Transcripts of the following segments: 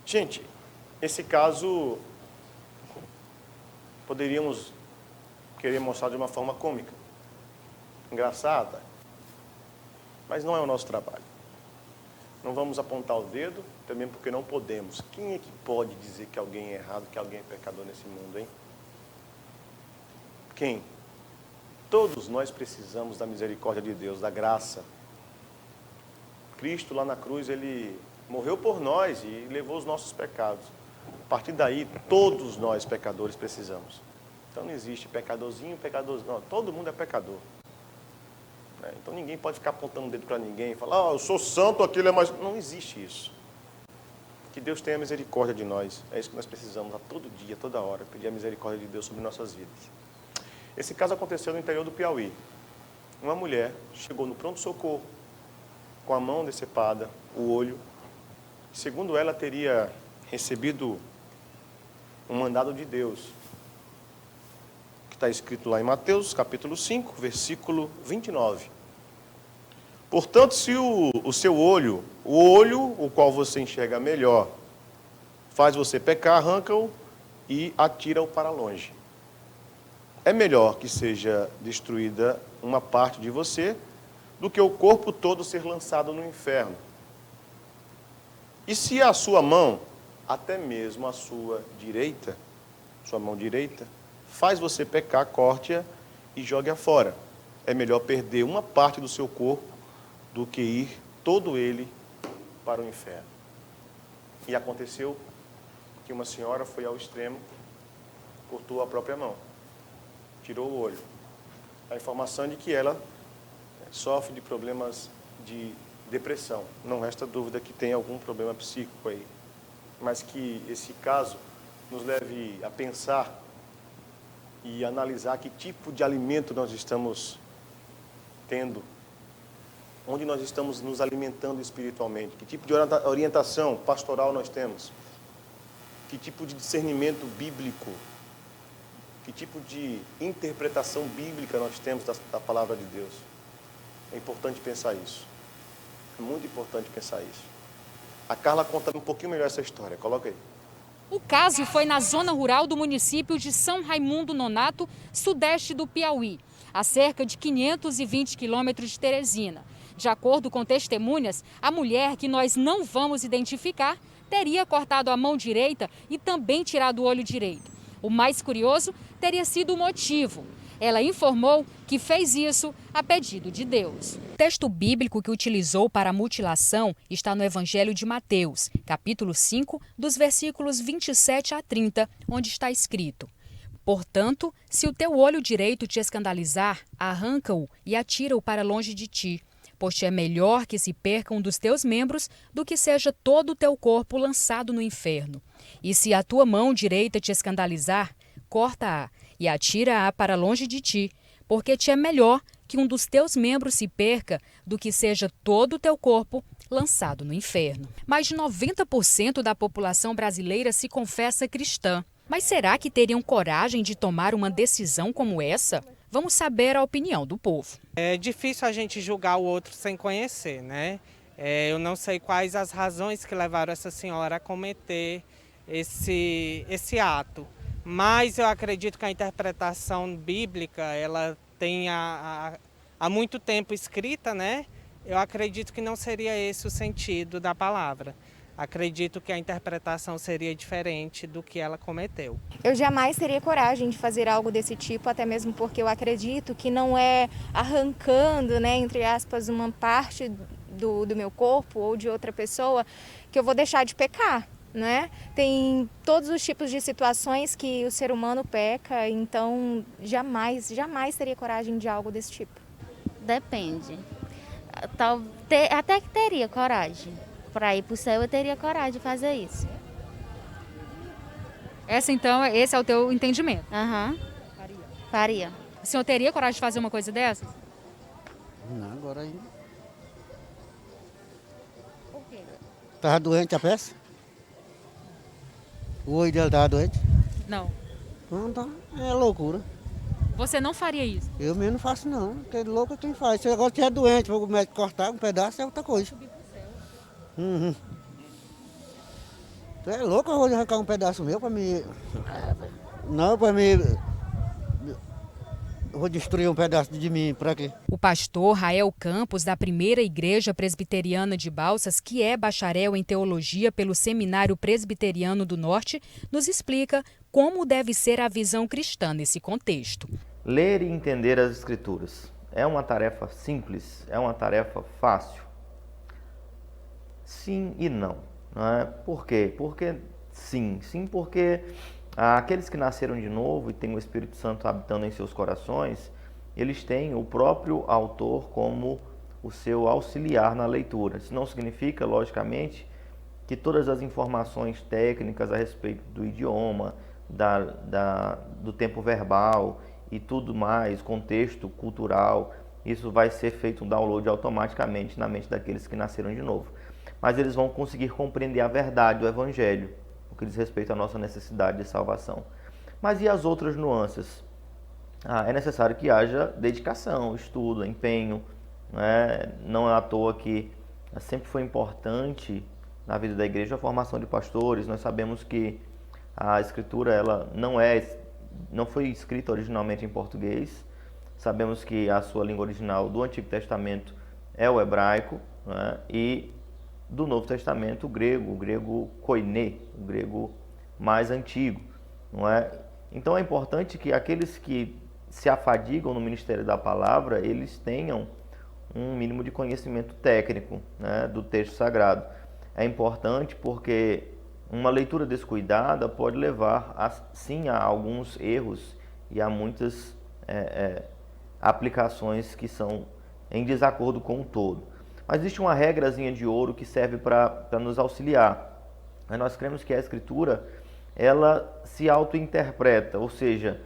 Gente, esse caso poderíamos querer mostrar de uma forma cômica, engraçada, mas não é o nosso trabalho. Não vamos apontar o dedo, também porque não podemos. Quem é que pode dizer que alguém é errado, que alguém é pecador nesse mundo, hein? Quem? Todos nós precisamos da misericórdia de Deus, da graça. Cristo lá na cruz, Ele morreu por nós e levou os nossos pecados. A partir daí, todos nós pecadores precisamos. Então não existe pecadorzinho, pecadorzinho. Não, todo mundo é pecador. Então ninguém pode ficar apontando o dedo para ninguém e falar, eu sou santo, aquilo é mais... Não existe isso. Que Deus tenha misericórdia de nós. É isso que nós precisamos a todo dia, a toda hora, pedir a misericórdia de Deus sobre nossas vidas. Esse caso aconteceu no interior do Piauí. Uma mulher chegou no pronto-socorro com a mão decepada, o olho. Segundo ela, teria recebido um mandado de Deus, que está escrito lá em Mateus, capítulo 5, versículo 29. Portanto, se o seu olho, o qual você enxerga melhor, faz você pecar, arranca-o e atira-o para longe. É melhor que seja destruída uma parte de você do que o corpo todo ser lançado no inferno. E se a sua mão, até mesmo a sua mão direita, faz você pecar, corte-a e jogue-a fora. É melhor perder uma parte do seu corpo do que ir todo ele para o inferno. E aconteceu que uma senhora foi ao extremo, cortou a própria mão, tirou o olho. A informação é de que ela sofre de problemas de depressão. Não resta dúvida que tem algum problema psíquico aí. Mas que esse caso nos leve a pensar e analisar que tipo de alimento nós estamos tendo, onde nós estamos nos alimentando espiritualmente, que tipo de orientação pastoral nós temos, que tipo de discernimento bíblico, que tipo de interpretação bíblica nós temos da palavra de Deus. É importante pensar isso. É muito importante pensar isso. A Carla conta um pouquinho melhor essa história. Coloca aí. O caso foi na zona rural do município de São Raimundo Nonato, sudeste do Piauí, a cerca de 520 quilômetros de Teresina. De acordo com testemunhas, a mulher, que nós não vamos identificar, teria cortado a mão direita e também tirado o olho direito. O mais curioso teria sido o motivo. Ela informou que fez isso a pedido de Deus. O texto bíblico que utilizou para a mutilação está no Evangelho de Mateus, capítulo 5, dos versículos 27 a 30, onde está escrito: Portanto, se o teu olho direito te escandalizar, arranca-o e atira-o para longe de ti, pois te é melhor que se perca um dos teus membros do que seja todo o teu corpo lançado no inferno. E se a tua mão direita te escandalizar, corta-a e atira-a para longe de ti, porque te é melhor que um dos teus membros se perca do que seja todo o teu corpo lançado no inferno. Mais de 90% da população brasileira se confessa cristã. Mas será que teriam coragem de tomar uma decisão como essa? Vamos saber a opinião do povo. É difícil a gente julgar o outro sem conhecer, né? Eu não sei quais as razões que levaram essa senhora a cometer esse ato. Mas eu acredito que a interpretação bíblica, ela tem há muito tempo escrita, né? Eu acredito que não seria esse o sentido da palavra. Acredito que a interpretação seria diferente do que ela cometeu. Eu jamais teria coragem de fazer algo desse tipo, até mesmo porque eu acredito que não é arrancando, né, entre aspas, uma parte do meu corpo ou de outra pessoa que eu vou deixar de pecar. Né? Tem todos os tipos de situações que o ser humano peca, então jamais teria coragem de algo desse tipo. Depende. Até que teria coragem. Para ir para o céu eu teria coragem de fazer isso. Esse é o teu entendimento? Aham. Faria. O senhor teria coragem de fazer uma coisa dessa? Não, agora ainda. Por quê? Estava doente a peça? O olho dela estava doente? Não. Não, tá. É loucura. Você não faria isso? Eu mesmo não faço não. Aquele louco é quem faz. Se agora estiver doente, vou o médico cortar um pedaço, é outra coisa. Uhum. Tu é louco, eu vou arrancar um pedaço meu para mim... Não, para mim... Eu vou destruir um pedaço de mim, para quê? O pastor Rael Campos, da Primeira Igreja Presbiteriana de Balsas, que é bacharel em teologia pelo Seminário Presbiteriano do Norte, nos explica como deve ser a visão cristã nesse contexto. Ler e entender as Escrituras é uma tarefa simples, é uma tarefa fácil? Sim e não. Por quê? Porque sim. Sim, porque aqueles que nasceram de novo e têm o Espírito Santo habitando em seus corações, eles têm o próprio autor como o seu auxiliar na leitura. Isso não significa, logicamente, que todas as informações técnicas a respeito do idioma, do tempo verbal e tudo mais, contexto cultural, isso vai ser feito um download automaticamente na mente daqueles que nasceram de novo. Mas eles vão conseguir compreender a verdade do Evangelho, o que diz respeito à nossa necessidade de salvação. Mas e as outras nuances? É necessário que haja dedicação, estudo, empenho. Não é à toa que sempre foi importante na vida da igreja a formação de pastores. Nós sabemos que a Escritura ela não foi escrita originalmente em português. Sabemos que a sua língua original do Antigo Testamento é o hebraico, e do Novo Testamento o grego koiné, o grego mais antigo, não é? Então é importante que aqueles que se afadigam no ministério da palavra, eles tenham um mínimo de conhecimento técnico, do texto sagrado. É importante porque uma leitura descuidada pode levar, sim, a alguns erros e a muitas aplicações que são em desacordo com o todo. Mas existe uma regrazinha de ouro que serve para nos auxiliar. Nós cremos que a Escritura ela se auto-interpreta, ou seja,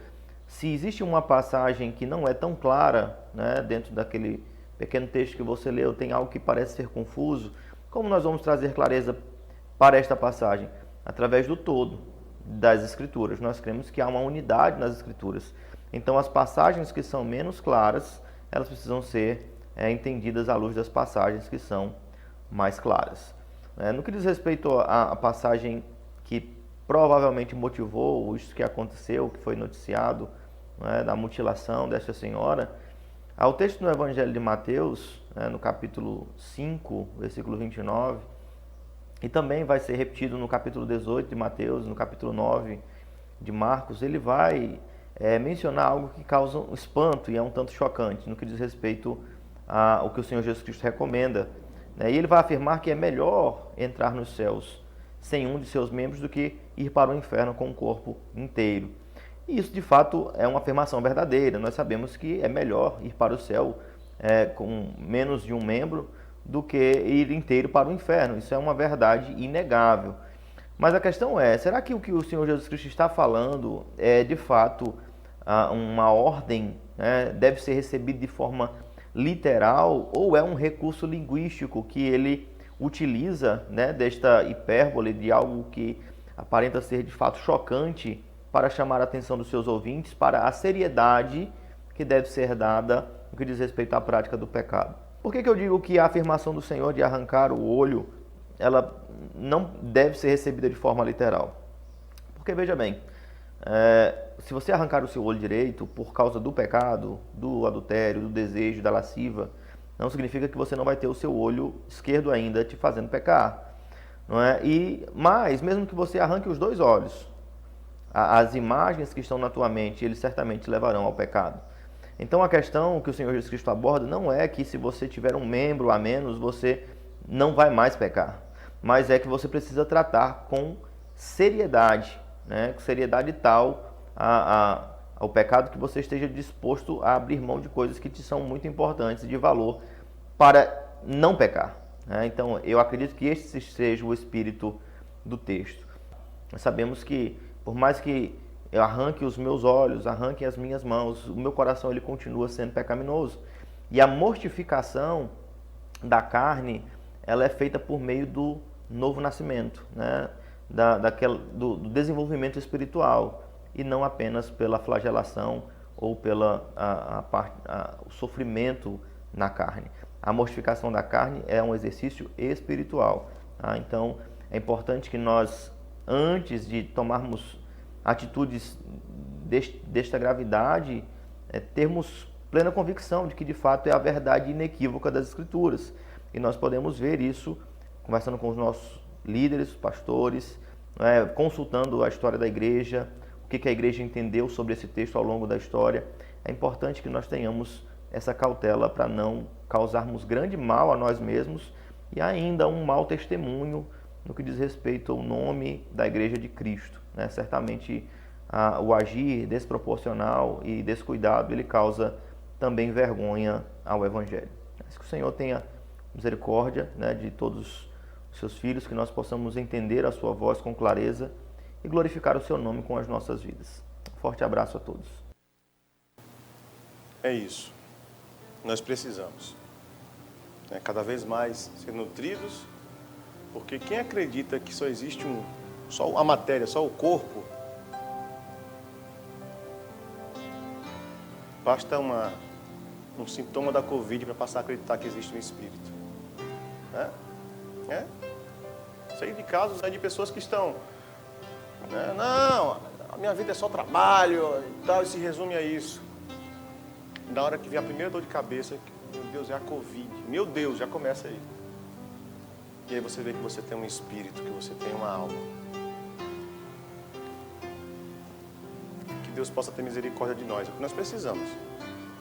se existe uma passagem que não é tão clara, dentro daquele pequeno texto que você leu, tem algo que parece ser confuso, como nós vamos trazer clareza para esta passagem? Através do todo das Escrituras. Nós cremos que há uma unidade nas Escrituras. Então, as passagens que são menos claras, elas precisam ser entendidas à luz das passagens que são mais claras. No que diz respeito à passagem que provavelmente motivou isso que aconteceu, que foi noticiado, da mutilação desta senhora, há o texto no Evangelho de Mateus, no capítulo 5, versículo 29, e também vai ser repetido no capítulo 18 de Mateus, no capítulo 9 de Marcos. Ele vai mencionar algo que causa um espanto e é um tanto chocante no que diz respeito ao que o Senhor Jesus Cristo recomenda. E ele vai afirmar que é melhor entrar nos céus sem um de seus membros do que ir para o inferno com o corpo inteiro. E isso, de fato, é uma afirmação verdadeira. Nós sabemos que é melhor ir para o céu com menos de um membro do que ir inteiro para o inferno. Isso é uma verdade inegável. Mas a questão é, será que o que o Senhor Jesus Cristo está falando é, de fato, uma ordem, deve ser recebido de forma literal, ou é um recurso linguístico que ele utiliza, desta hipérbole de algo que aparenta ser de fato chocante para chamar a atenção dos seus ouvintes para a seriedade que deve ser dada no que diz respeito à prática do pecado? Por que eu digo que a afirmação do Senhor de arrancar o olho, ela não deve ser recebida de forma literal? Porque, veja bem, se você arrancar o seu olho direito por causa do pecado, do adultério, do desejo, da lasciva, não significa que você não vai ter o seu olho esquerdo ainda te fazendo pecar, não é? Mas, mesmo que você arranque os dois olhos, as imagens que estão na tua mente, eles certamente levarão ao pecado. Então, a questão que o Senhor Jesus Cristo aborda não é que se você tiver um membro a menos, você não vai mais pecar, mas é que você precisa tratar com seriedade, com seriedade tal ao pecado que você esteja disposto a abrir mão de coisas que te são muito importantes e de valor para não pecar. Então, eu acredito que este seja o espírito do texto. Nós sabemos que, por mais que eu arranque os meus olhos, arranque as minhas mãos, o meu coração ele continua sendo pecaminoso. E a mortificação da carne, ela é feita por meio do novo nascimento, do desenvolvimento espiritual, e não apenas pela flagelação ou pelo sofrimento na carne. A mortificação da carne é um exercício espiritual. Então, é importante que nós antes de tomarmos atitudes desta gravidade, termos plena convicção de que de fato é a verdade inequívoca das Escrituras. E nós podemos ver isso conversando com os nossos líderes, pastores, consultando a história da igreja, o que a igreja entendeu sobre esse texto ao longo da história. É importante que nós tenhamos essa cautela para não causarmos grande mal a nós mesmos e ainda um mau testemunho no que diz respeito ao nome da Igreja de Cristo. Certamente o agir desproporcional e descuidado, ele causa também vergonha ao Evangelho. Mas que o Senhor tenha misericórdia de todos os seus filhos, que nós possamos entender a sua voz com clareza e glorificar o seu nome com as nossas vidas. Um forte abraço a todos. É isso. Nós precisamos cada vez mais ser nutridos, porque quem acredita que só existe só a matéria, só o corpo, basta um sintoma da Covid para passar a acreditar que existe um espírito. Sei de casos de pessoas que estão, não, a minha vida é só trabalho e tal, e se resume a isso. Na hora que vem a primeira dor de cabeça, meu Deus, é a Covid. Meu Deus, já começa aí. E aí você vê que você tem um espírito, que você tem uma alma. Que Deus possa ter misericórdia de nós, é o que nós precisamos.